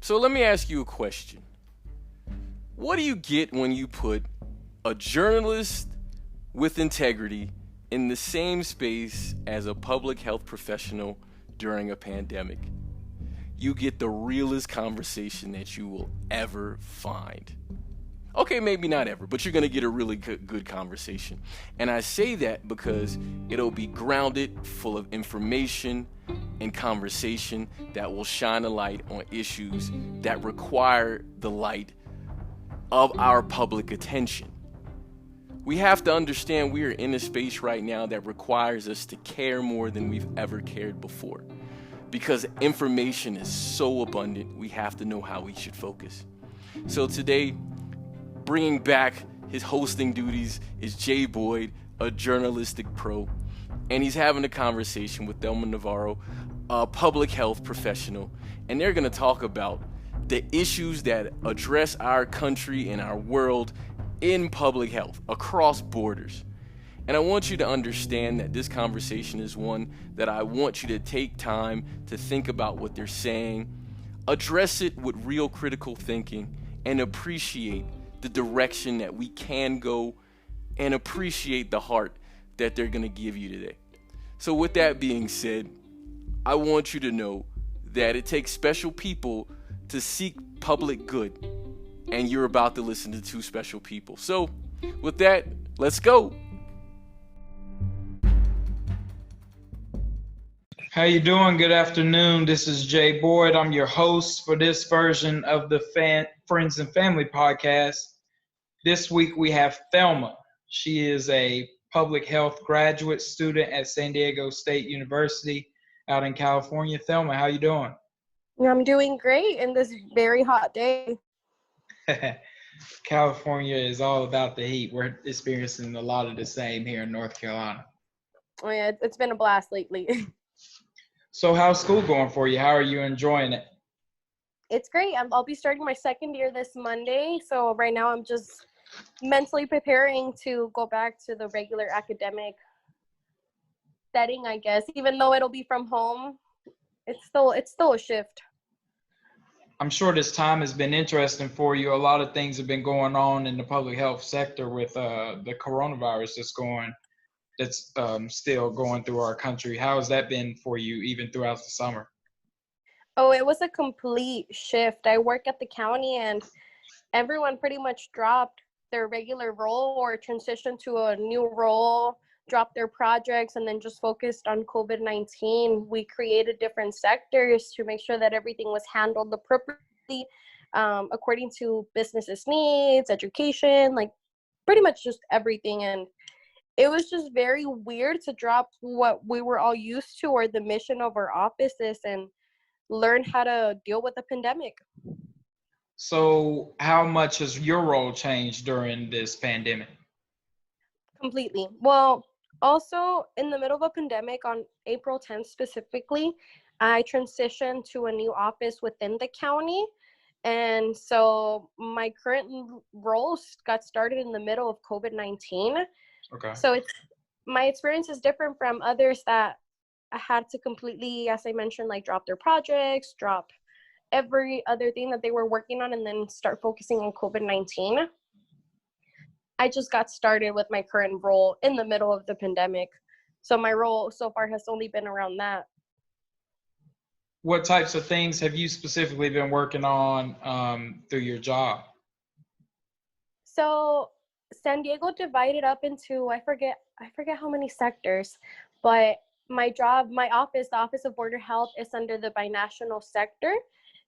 So let me ask you a question. What do you get when you put a journalist with integrity in the same space as a public health professional during a pandemic? You get the realest conversation that you will ever find. Okay, maybe not ever, but you're going to get a really good conversation. And I say that because it'll be grounded, full of information and conversation that will shine a light on issues that require the light of our public attention. We have to understand we are in a space right now that requires us to care more than we've ever cared before. Because information is so abundant, we have to know how we should focus. So today, bringing back his hosting duties is Jay Boyd, a journalistic pro, and he's having a conversation with Thelma Navarro, a public health professional, and they're going to talk about the issues that address our country and our world in public health across borders. And I want you to understand that this conversation is one that I want you to take time to think about what they're saying, address it with real critical thinking, and appreciate the direction that we can go, and appreciate the heart that they're going to give you today. So with that being said, I want you to know that it takes special people to seek public good, and you're about to listen to two special people. So with that, let's go. How you doing? Good afternoon. This is Jay Boyd. I'm your host for this version of the Friends and Family podcast. This week we have Thelma. She is a public health graduate student at San Diego State University out in California. Thelma, how you doing? I'm doing great in this very hot day. California is all about the heat. We're experiencing a lot of the same here in North Carolina. Oh yeah, it's been a blast lately. So how's school going for you? How are you enjoying it? It's great. I'll be starting my second year this Monday. So right now I'm just mentally preparing to go back to the regular academic setting, I guess. Even though it'll be from home, it's still a shift. I'm sure this time has been interesting for you. A lot of things have been going on in the public health sector with the coronavirus that's still going through our country. How has that been for you even throughout the summer? Oh, it was a complete shift. I work at the county and everyone pretty much dropped their regular role or transitioned to a new role, dropped their projects, and then just focused on COVID-19. We created different sectors to make sure that everything was handled appropriately, according to businesses' needs, education, like pretty much just everything. And it was just very weird to drop what we were all used to or the mission of our offices and learn how to deal with the pandemic. So how much has your role changed during this pandemic? Completely. Well, also in the middle of a pandemic on April 10th specifically, I transitioned to a new office within the county. And so my current role got started in the middle of COVID-19. Okay. So my experience is different from others that had to completely, as I mentioned, like drop their projects, drop every other thing that they were working on, and then start focusing on COVID-19. I just got started with my current role in the middle of the pandemic. So my role so far has only been around that. What types of things have you specifically been working on through your job? So San Diego divided up into, I forget how many sectors, but my office, the Office of Border Health, is under the binational sector.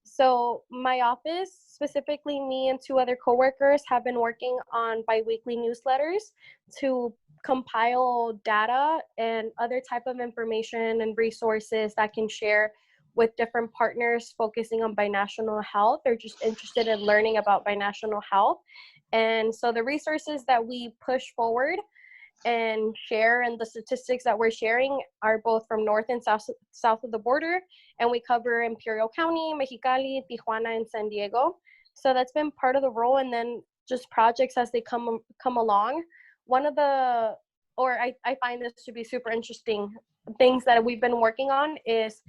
So my office, specifically me and two other coworkers, have been working on biweekly newsletters to compile data and other type of information and resources that can share with different partners focusing on binational health. They're just interested in learning about binational health. And so the resources that we push forward and share and the statistics that we're sharing are both from north and south of the border, and we cover Imperial County, Mexicali, Tijuana, and San Diego. So that's been part of the role, and then just projects as they come along. One of the, or I find this to be super interesting, things that we've been working on is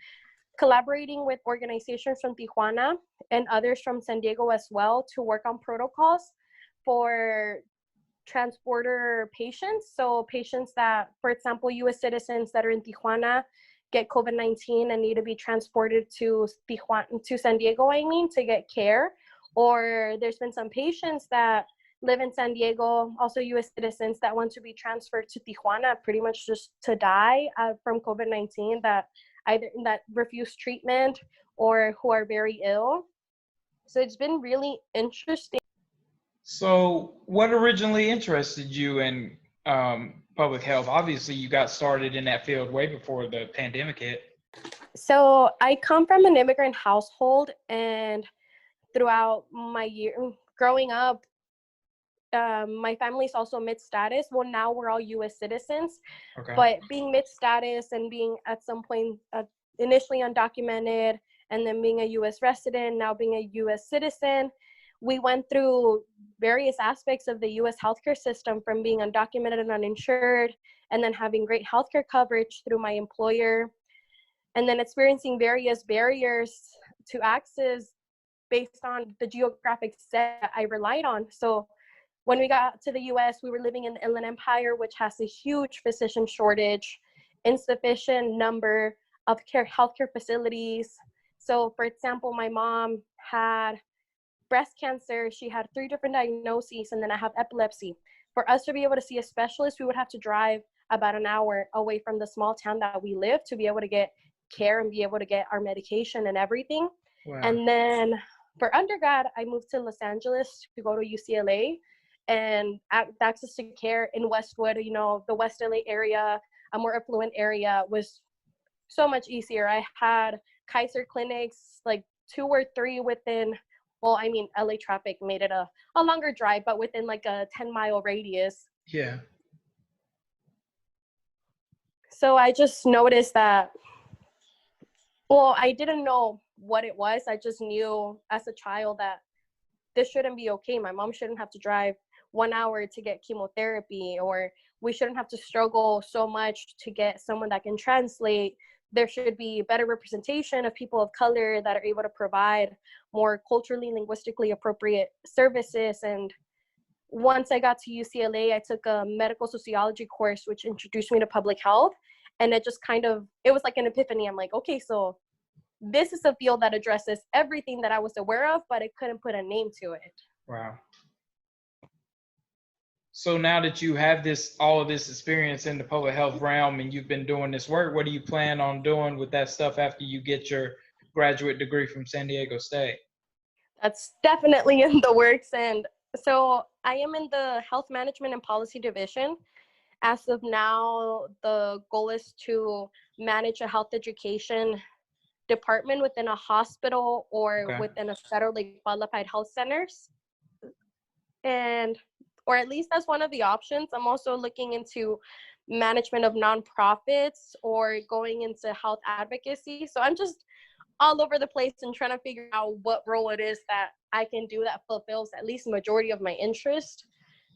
collaborating with organizations from Tijuana and others from San Diego as well to work on protocols for transporter patients. So patients that, for example, US citizens that are in Tijuana get COVID-19 and need to be transported to Tijuana, to San Diego, to get care. Or there's been some patients that live in San Diego, also US citizens that want to be transferred to Tijuana pretty much just to die from COVID-19, that either that refuse treatment or who are very ill. So it's been really interesting. So what originally interested you in public health? Obviously, you got started in that field way before the pandemic hit. So I come from an immigrant household, and throughout my year growing up, my family's also mid-status. Well, now we're all US citizens, Okay. but being mid-status and being at some point initially undocumented and then being a US resident, now being a US citizen, we went through various aspects of the US healthcare system, from being undocumented and uninsured, and then having great healthcare coverage through my employer, and then experiencing various barriers to access based on the geographic set I relied on. So when we got to the US, we were living in the Inland Empire, which has a huge physician shortage, insufficient number of healthcare facilities. So for example, my mom had breast cancer, she had 3 different diagnoses, and then I have epilepsy. For us to be able to see a specialist, we would have to drive about an hour away from the small town that we live to be able to get care and be able to get our medication and everything. Wow. And then for undergrad, I moved to Los Angeles to go to UCLA, and access to care in Westwood, the West LA area, a more affluent area, was so much easier. I had Kaiser clinics, like 2 or 3 within, LA traffic made it a longer drive, but within like a 10-mile radius. Yeah. So I just noticed that, I didn't know what it was. I just knew as a child that this shouldn't be okay. My mom shouldn't have to drive 1 hour to get chemotherapy, or we shouldn't have to struggle so much to get someone that can translate. There should be better representation of people of color that are able to provide more culturally, linguistically appropriate services. And once I got to UCLA, I took a medical sociology course, which introduced me to public health. And it just it was like an epiphany. I'm like, okay, so this is a field that addresses everything that I was aware of, but I couldn't put a name to it. Wow. So now that you have all of this experience in the public health realm and you've been doing this work, what do you plan on doing with that stuff after you get your graduate degree from San Diego State? That's definitely in the works. And so I am in the health management and policy division. As of now, the goal is to manage a health education department within a hospital or within a federally qualified health centers. Or at least that's one of the options. I'm also looking into management of nonprofits or going into health advocacy. So I'm just all over the place and trying to figure out what role it is that I can do that fulfills at least the majority of my interest.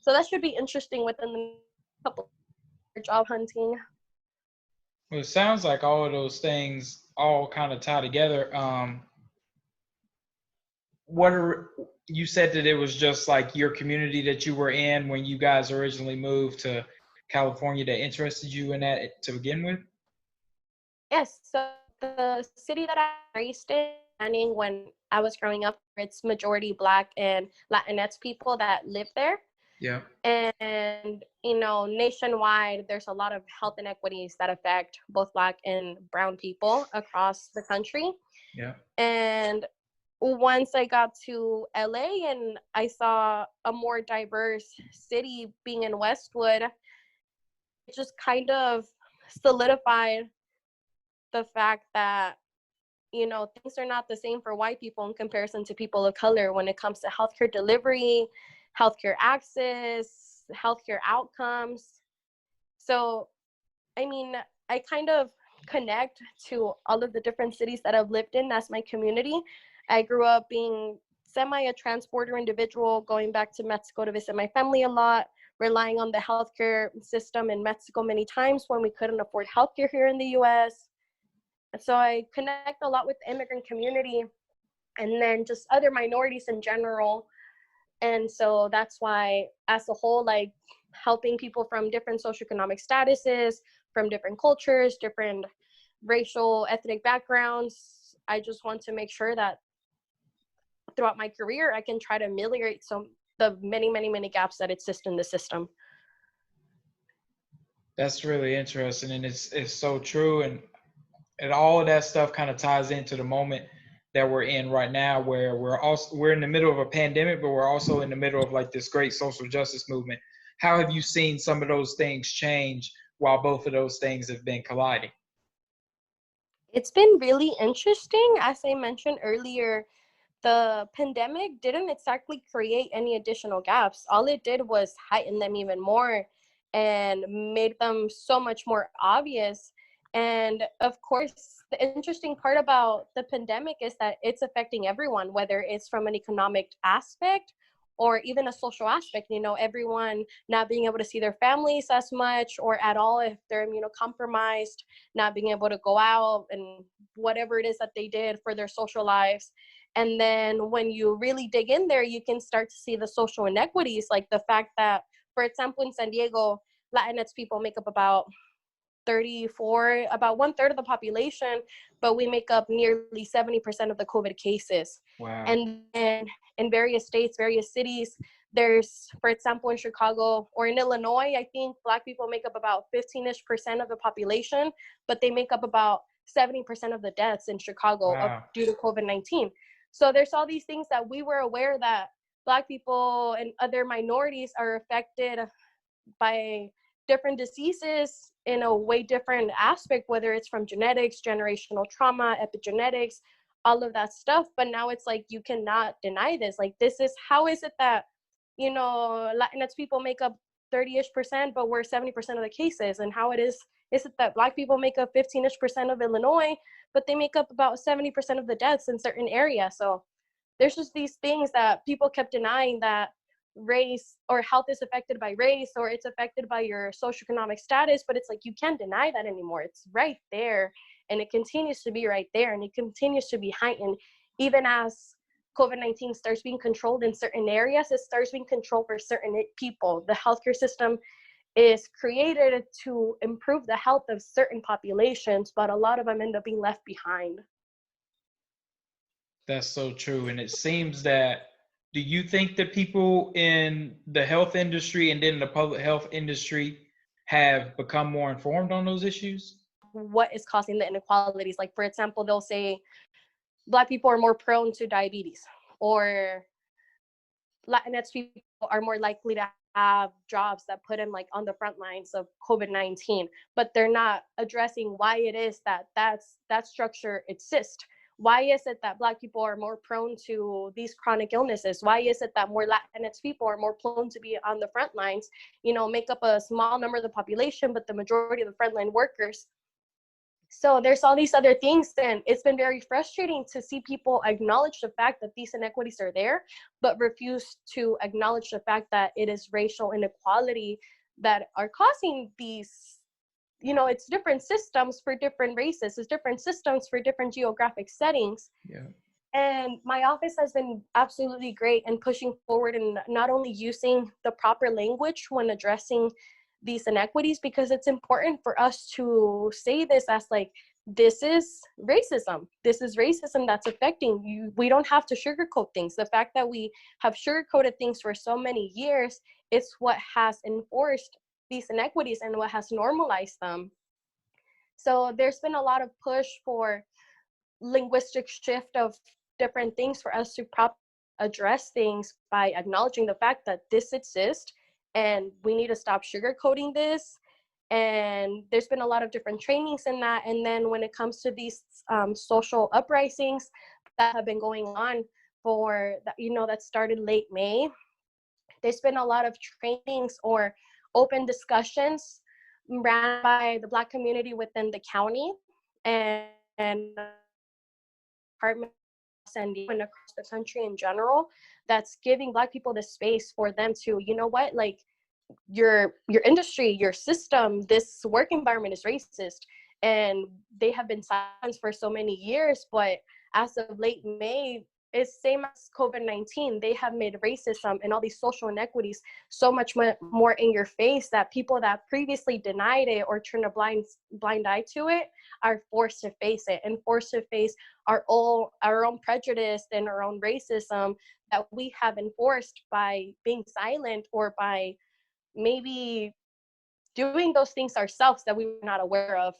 So that should be interesting within the couple of job hunting. Well, it sounds like all of those things all kind of tie together. You said that it was just like your community that you were in when you guys originally moved to California that interested you in that to begin with? Yes. So the city that I raised in, when I was growing up, it's majority Black and Latinx people that live there. Yeah. And, nationwide, there's a lot of health inequities that affect both Black and brown people across the country. Yeah. And once I got to LA and I saw a more diverse city being in Westwood, it just kind of solidified the fact that, things are not the same for white people in comparison to people of color when it comes to healthcare delivery, healthcare access, healthcare outcomes. So, I kind of connect to all of the different cities that I've lived in as my community. I grew up being a transporter individual, going back to Mexico to visit my family a lot, relying on the healthcare system in Mexico many times when we couldn't afford healthcare here in the US. So I connect a lot with the immigrant community and then just other minorities in general. And so that's why, as a whole, like helping people from different socioeconomic statuses, from different cultures, different racial, ethnic backgrounds, I just want to make sure that throughout my career, I can try to ameliorate some the many, many, many gaps that exist in the system. That's really interesting, and it's so true, and all of that stuff kind of ties into the moment that we're in right now, where we're in the middle of a pandemic, but we're also in the middle of like this great social justice movement. How have you seen some of those things change while both of those things have been colliding? It's been really interesting. As I mentioned earlier, the pandemic didn't exactly create any additional gaps. All it did was heighten them even more and made them so much more obvious. And of course, the interesting part about the pandemic is that it's affecting everyone, whether it's from an economic aspect or even a social aspect. You know, everyone not being able to see their families as much or at all if they're immunocompromised, not being able to go out and whatever it is that they did for their social lives. And then when you really dig in there, you can start to see the social inequities, like the fact that, for example, in San Diego, Latinx people make up about 34, about 1/3 of the population, but we make up nearly 70% of the COVID cases. Wow. And then in various states, various cities, there's, for example, in Chicago or in Illinois, I think Black people make up about 15-ish% of the population, but they make up about 70% of the deaths in Chicago Wow. due to COVID-19. So there's all these things that we were aware that Black people and other minorities are affected by different diseases in a way different aspect, whether it's from genetics, generational trauma, epigenetics, all of that stuff. But now it's like, you cannot deny this. Like, this is, how is it that, Latinx people make up 30-ish%, but we're 70% of the cases? And how is it that Black people make up 15-ish% of Illinois, but they make up about 70% of the deaths in certain areas? So there's just these things that people kept denying, that race or health is affected by race or it's affected by your socioeconomic status, but it's like, you can't deny that anymore. It's right there, and it continues to be right there, and it continues to be heightened. Even as COVID-19 starts being controlled in certain areas, it starts being controlled for certain people. The healthcare system is created to improve the health of certain populations, but a lot of them end up being left behind. That's so true. And it seems that, do you think that people in the health industry and then the public health industry have become more informed on those issues? What is causing the inequalities? Like, for example, they'll say Black people are more prone to diabetes, or Latinx people are more likely to have jobs that put them like on the front lines of COVID-19, but they're not addressing why it is that that structure exists. Why is it that Black people are more prone to these chronic illnesses? Why is it that more Latinx people are more prone to be on the front lines, make up a small number of the population, but the majority of the frontline workers? So there's all these other things, and it's been very frustrating to see people acknowledge the fact that these inequities are there, but refuse to acknowledge the fact that it is racial inequality that are causing these, it's different systems for different races, it's different systems for different geographic settings. Yeah. And my office has been absolutely great in pushing forward and not only using the proper language when addressing these inequities, because it's important for us to say this as like, this is racism. This is racism that's affecting you. We don't have to sugarcoat things. The fact that we have sugarcoated things for so many years, it's what has enforced these inequities and what has normalized them. So there's been a lot of push for linguistic shift of different things for us to address things by acknowledging the fact that this exists and we need to stop sugarcoating this. And there's been a lot of different trainings in that. And then when it comes to these social uprisings that have been going on for that, that started late May, there's been a lot of trainings or open discussions ran by the Black community within the county and department San Diego and across the country in general, that's giving Black people the space for them to, like, your industry, your system, this work environment is racist. and they have been silenced for so many years. But as of late May, it's same as COVID-19. They have made racism and all these social inequities so much more in your face that people that previously denied it or turned a blind eye to it are forced to face it, and forced to face our own prejudice and our own racism that we have enforced by being silent or by maybe doing those things ourselves that we were not aware of.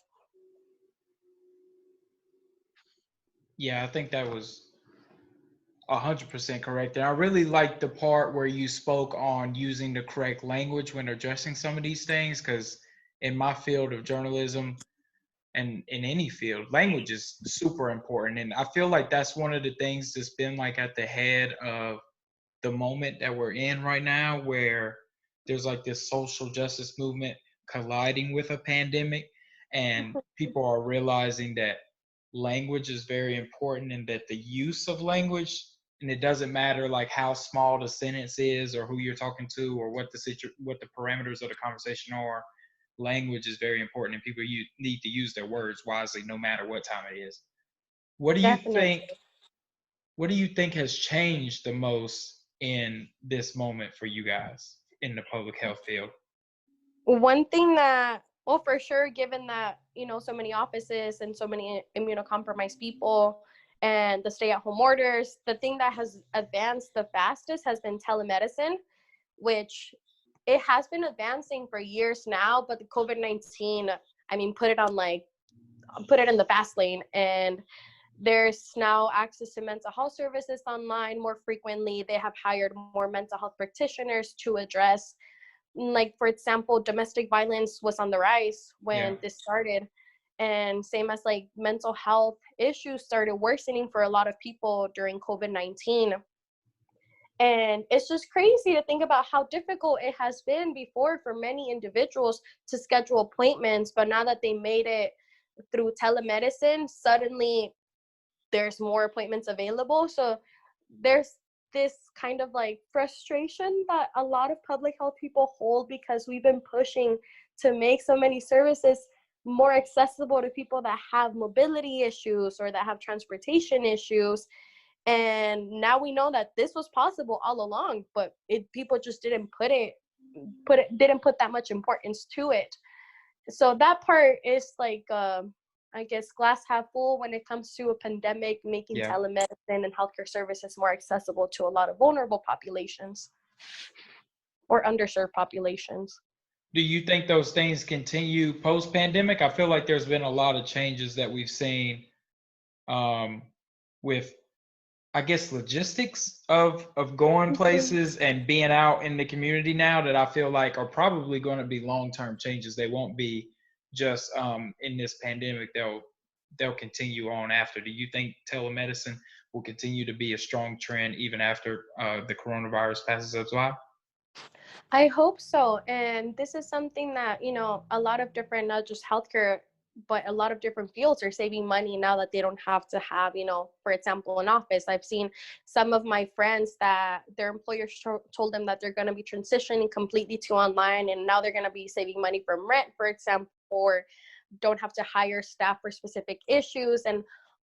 Yeah, I think that was 100% correct. And I really like the part where you spoke on using the correct language when addressing some of these things, because in my field of journalism and in any field, language is super important. And I feel like that's one of the things that's been like at the head of the moment that we're in right now, where there's like this social justice movement colliding with a pandemic, and people are realizing that language is very important, and that the use of language, and it doesn't matter like how small the sentence is or who you're talking to or what what the parameters of the conversation are, language is very important, and people need to use their words wisely no matter what time it is. What do you Definitely. think what do you think has changed the most in this moment for you guys in the public health field? One thing that, well, for sure, given that, so many offices and so many immunocompromised people and the stay-at-home orders, the thing that has advanced the fastest has been telemedicine, which it has been advancing for years now, but the COVID-19, I mean, put it in the fast lane. And there's now access to mental health services online more frequently. They have hired more mental health practitioners to address, like, for example, domestic violence was on the rise when this started. And same as like mental health issues started worsening for a lot of people during COVID-19. And it's just crazy to think about how difficult it has been before for many individuals to schedule appointments. But now that they made it through telemedicine, suddenly there's more appointments available. So there's this kind of like frustration that a lot of public health people hold, because we've been pushing to make so many services more accessible to people that have mobility issues or that have transportation issues. And now we know that this was possible all along, but people just didn't didn't put that much importance to it. So that part is like, I guess, glass half full when it comes to a pandemic, making Yeah. telemedicine and healthcare services more accessible to a lot of vulnerable populations or underserved populations. Do you think those things continue post pandemic? I feel like there's been a lot of changes that we've seen um, with, I guess, logistics of going places and being out in the community now, that I feel like are probably going to be long-term changes. They won't be just in this pandemic. They'll continue on after. Do you think telemedicine will continue to be a strong trend even after the coronavirus passes us by? I hope so. And this is something that, a lot of different, not just healthcare, but a lot of different fields are saving money now that they don't have to have, for example, an office. I've seen some of my friends that their employers told them that they're going to be transitioning completely to online, and now they're going to be saving money from rent, for example, or don't have to hire staff for specific issues and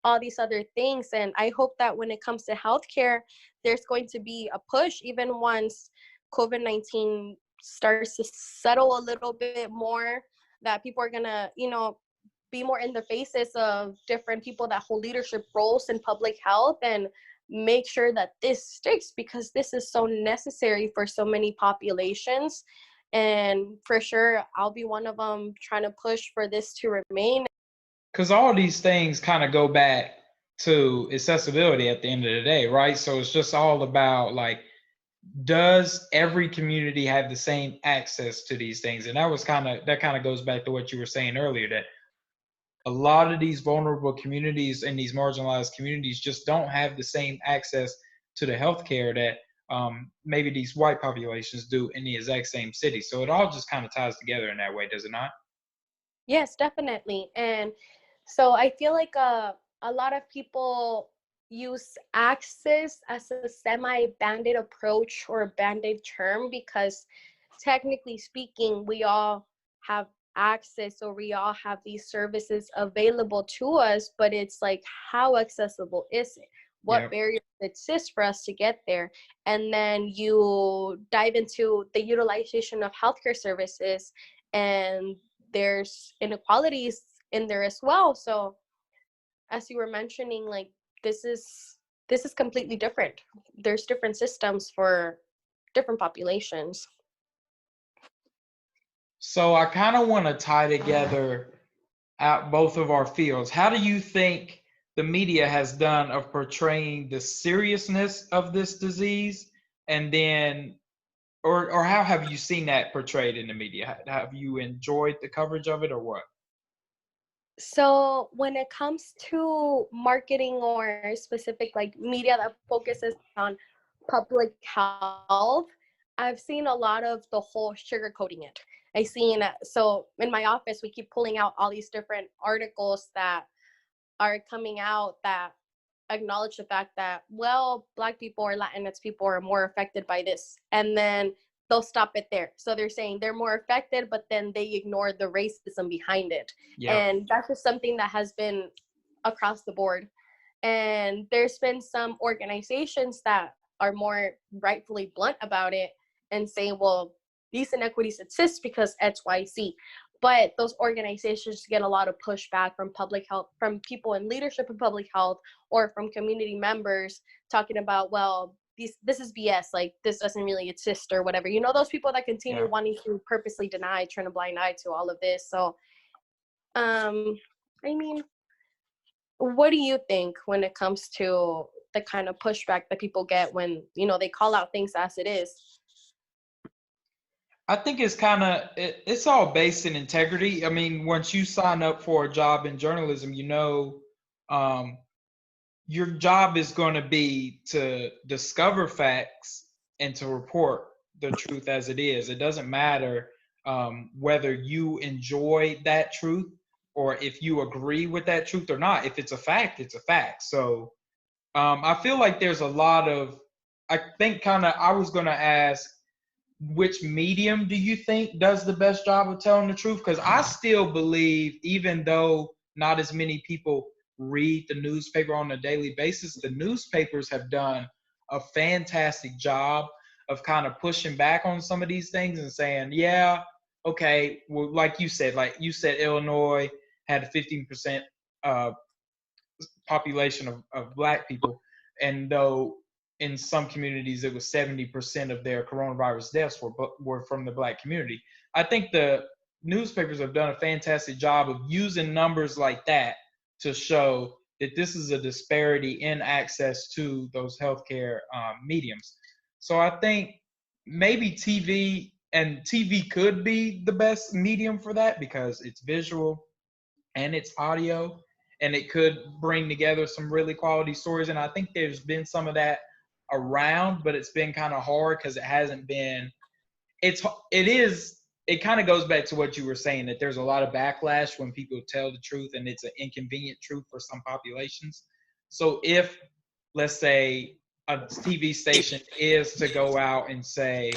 all these other things. And I hope that when it comes to healthcare, there's going to be a push, even once COVID-19 starts to settle a little bit more, that people are gonna, be more in the faces of different people that hold leadership roles in public health, and make sure that this sticks, because this is so necessary for so many populations. And for sure, I'll be one of them trying to push for this to remain. Because all these things kind of go back to accessibility at the end of the day, right? So it's just all about like, does every community have the same access to these things? And that kind of goes back to what you were saying earlier, that a lot of these vulnerable communities and these marginalized communities just don't have the same access to the healthcare that maybe these white populations do in the exact same city. So it all just kind of ties together in that way, does it not? Yes, definitely. And so I feel like a lot of people use access as a semi-banded approach or a band-aid term, because technically speaking, we all have access, or we all have these services available to us, but it's like, how accessible is it? What Yeah. barriers exist for us to get there? And then you dive into the utilization of healthcare services, and there's inequalities in there as well. So as you were mentioning, like, this is completely different. There's different systems for different populations. So I kind of want to tie together out both of our fields. How do you think the media has done of portraying the seriousness of this disease, and then, or how have you seen that portrayed in the media? Have you enjoyed the coverage of it, or what? So when it comes to marketing or specific like media that focuses on public health, I've seen a lot of the whole sugarcoating it. I seen so in my office we keep pulling out all these different articles that are coming out that acknowledge the fact that, well, Black people or Latinx people are more affected by this, and then they'll stop it there. So they're saying they're more affected, but then they ignore the racism behind it. Yeah. And that's just something that has been across the board. And there's been some organizations that are more rightfully blunt about it and say, well, these inequities exist because XYZ. But those organizations get a lot of pushback from public health, from people in leadership in public health, or from community members talking about, well, this is BS, like this doesn't really exist or whatever. You know, those people that continue Yeah. wanting to purposely deny, turn a blind eye to all of this. So, I mean, what do you think when it comes to the kind of pushback that people get when, you know, they call out things as it is? I think it's kind of it's all based in integrity. I mean, once you sign up for a job in journalism, um, your job is going to be to discover facts and to report the truth as it is. It doesn't matter whether you enjoy that truth or if you agree with that truth or not. If it's a fact, it's a fact. So I feel like there's a lot of, I think kind of, I was going to ask, which medium do you think does the best job of telling the truth? Because I still believe, even though not as many people read the newspaper on a daily basis, the newspapers have done a fantastic job of kind of pushing back on some of these things and saying, yeah, okay, well, like you said, Illinois had a 15% uh, population of Black people, and though in some communities it was 70% of their coronavirus deaths were from the Black community. I think the newspapers have done a fantastic job of using numbers like that to show that this is a disparity in access to those healthcare mediums. So I think maybe TV could be the best medium for that because it's visual and it's audio, and it could bring together some really quality stories. And I think there's been some of that around, but it's been kind of hard because it hasn't been. It kind of goes back to what you were saying, that there's a lot of backlash when people tell the truth, and it's an inconvenient truth for some populations. So if, let's say, a TV station is to go out and say,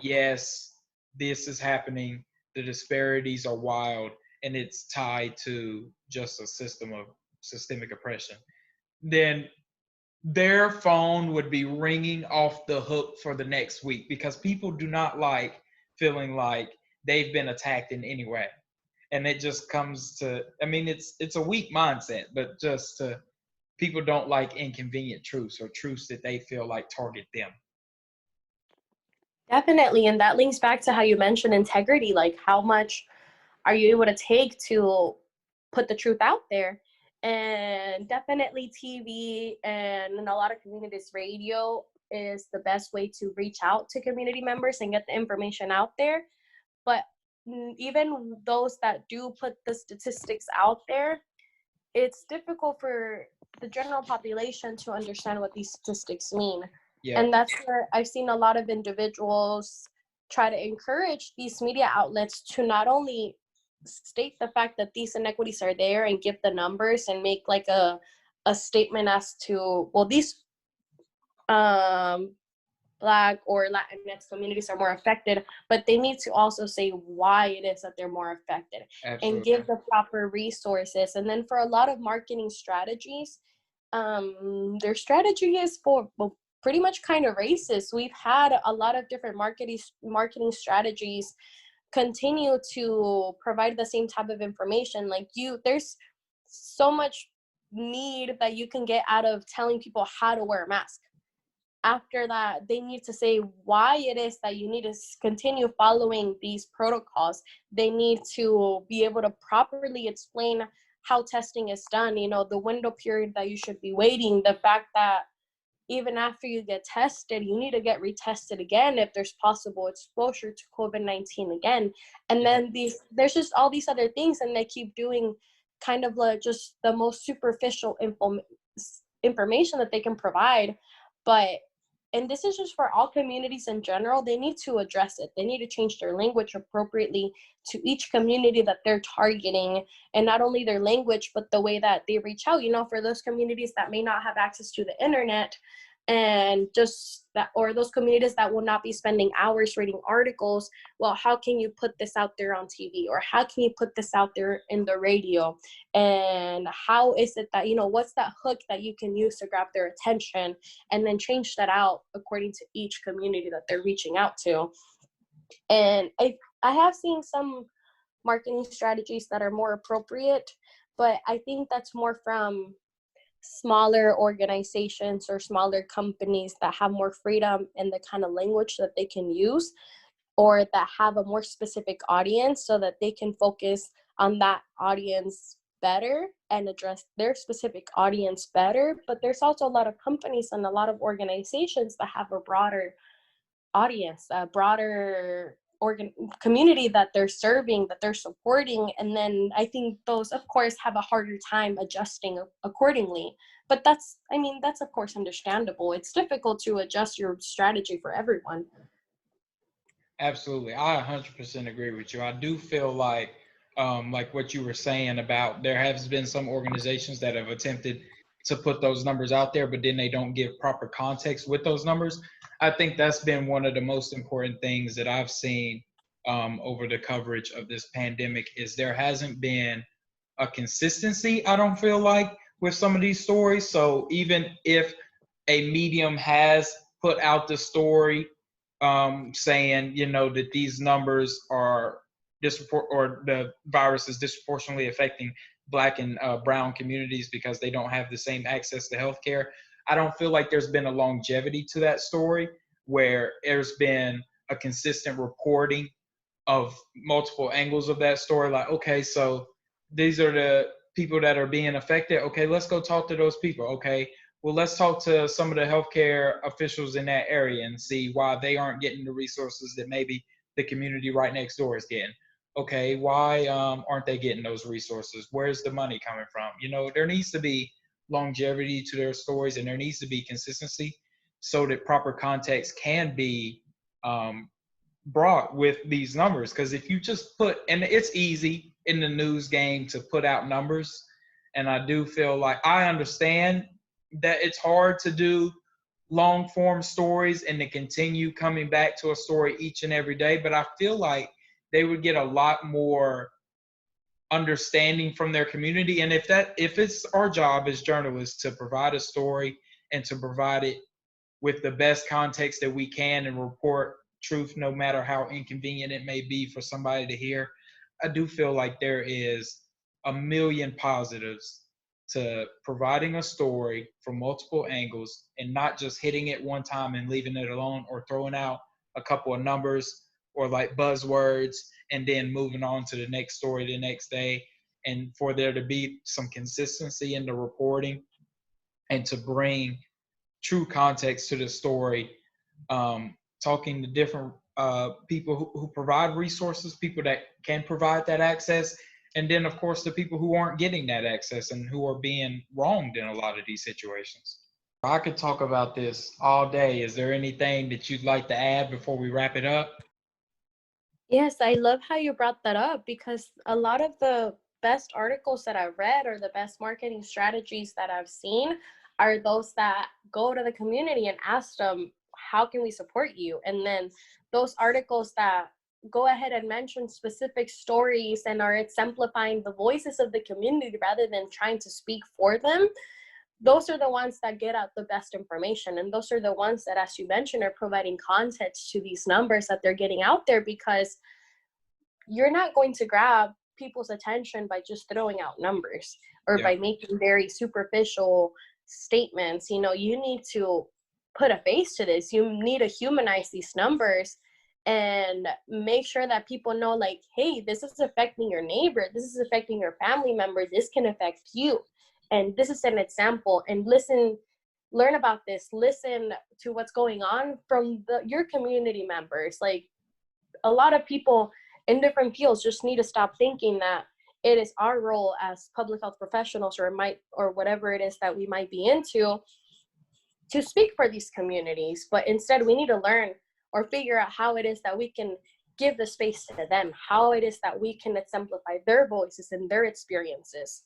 yes, this is happening, the disparities are wild, and it's tied to just a system of systemic oppression, then their phone would be ringing off the hook for the next week because people do not like feeling like they've been attacked in any way. And it just comes to, I mean, it's a weak mindset, but just people don't like inconvenient truths or truths that they feel like target them. Definitely. And that links back to how you mentioned integrity. Like, how much are you able to take to put the truth out there? And definitely TV, and in a lot of communities, radio is the best way to reach out to community members and get the information out there. But even those that do put the statistics out there, it's difficult for the general population to understand what these statistics mean. Yeah. And that's where I've seen a lot of individuals try to encourage these media outlets to not only state the fact that these inequities are there and give the numbers and make like a statement as to, well, these Black or Latinx communities are more affected, but they need to also say why it is that they're more affected. Absolutely. And give the proper resources. And then for a lot of marketing strategies, their strategy is for pretty much kind of racist. We've had a lot of different marketing strategies continue to provide the same type of information. Like there's so much need that you can get out of telling people how to wear a mask. After that, they need to say why it is that you need to continue following these protocols. They need to be able to properly explain how testing is done, the window period that you should be waiting, the fact that even after you get tested, you need to get retested again if there's possible exposure to COVID-19 again. And then there's just all these other things, and they keep doing kind of like just the most superficial information that they can provide. And this is just for all communities in general, they need to address it. They need to change their language appropriately to each community that they're targeting, and not only their language, but the way that they reach out, for those communities that may not have access to the internet, and just that, or those communities that will not be spending hours reading articles. Well, how can you put this out there on TV, or how can you put this out there in the radio? And how is it that, what's that hook that you can use to grab their attention, and then change that out according to each community that they're reaching out to. And I have seen some marketing strategies that are more appropriate, but I think that's more from smaller organizations or smaller companies that have more freedom in the kind of language that they can use, or that have a more specific audience, so that they can focus on that audience better and address their specific audience better. But there's also a lot of companies and a lot of organizations that have a broader audience, a broader community that they're serving, that they're supporting. And then I think those, of course, have a harder time adjusting accordingly. But that's of course understandable. It's difficult to adjust your strategy for everyone. Absolutely. I 100% agree with you. I do feel like what you were saying about, there has been some organizations that have attempted to put those numbers out there, but then they don't give proper context with those numbers. I think that's been one of the most important things that I've seen over the coverage of this pandemic, is there hasn't been a consistency, I don't feel like, with some of these stories. So even if a medium has put out the story saying, that these numbers are or the virus is disproportionately affecting Black and brown communities because they don't have the same access to healthcare, I don't feel like there's been a longevity to that story where there's been a consistent reporting of multiple angles of that story. Like, okay, so these are the people that are being affected. Okay, let's go talk to those people. Okay, well, let's talk to some of the healthcare officials in that area and see why they aren't getting the resources that maybe the community right next door is getting. Okay, why aren't they getting those resources? Where's the money coming from? There needs to be longevity to their stories, and there needs to be consistency so that proper context can be brought with these numbers. Because if you just and it's easy in the news game to put out numbers, and I do feel like, I understand that it's hard to do long form stories and to continue coming back to a story each and every day, but I feel like they would get a lot more understanding from their community. And if it's our job as journalists to provide a story and to provide it with the best context that we can and report truth, no matter how inconvenient it may be for somebody to hear, I do feel like there is a million positives to providing a story from multiple angles and not just hitting it one time and leaving it alone, or throwing out a couple of numbers or like buzzwords and then moving on to the next story the next day. And for there to be some consistency in the reporting and to bring true context to the story, talking to different people who provide resources, people that can provide that access, and then of course the people who aren't getting that access and who are being wronged in a lot of these situations. I could talk about this all day. Is there anything that you'd like to add before we wrap it up? Yes, I love how you brought that up, because a lot of the best articles that I've read, or the best marketing strategies that I've seen, are those that go to the community and ask them, how can we support you? And then those articles that go ahead and mention specific stories and are exemplifying the voices of the community rather than trying to speak for them, those are the ones that get out the best information. And those are the ones that, as you mentioned, are providing context to these numbers that they're getting out there, because you're not going to grab people's attention by just throwing out numbers or by making very superficial statements. You know, you need to put a face to this. You need to humanize these numbers and make sure that people know, like, hey, this is affecting your neighbor, this is affecting your family member, this can affect you, and this is an example. And learn about this, listen to what's going on from your community members. Like, a lot of people in different fields just need to stop thinking that it is our role as public health professionals or whatever it is that we might be into to speak for these communities, but instead we need to learn or figure out how it is that we can give the space to them, how it is that we can exemplify their voices and their experiences.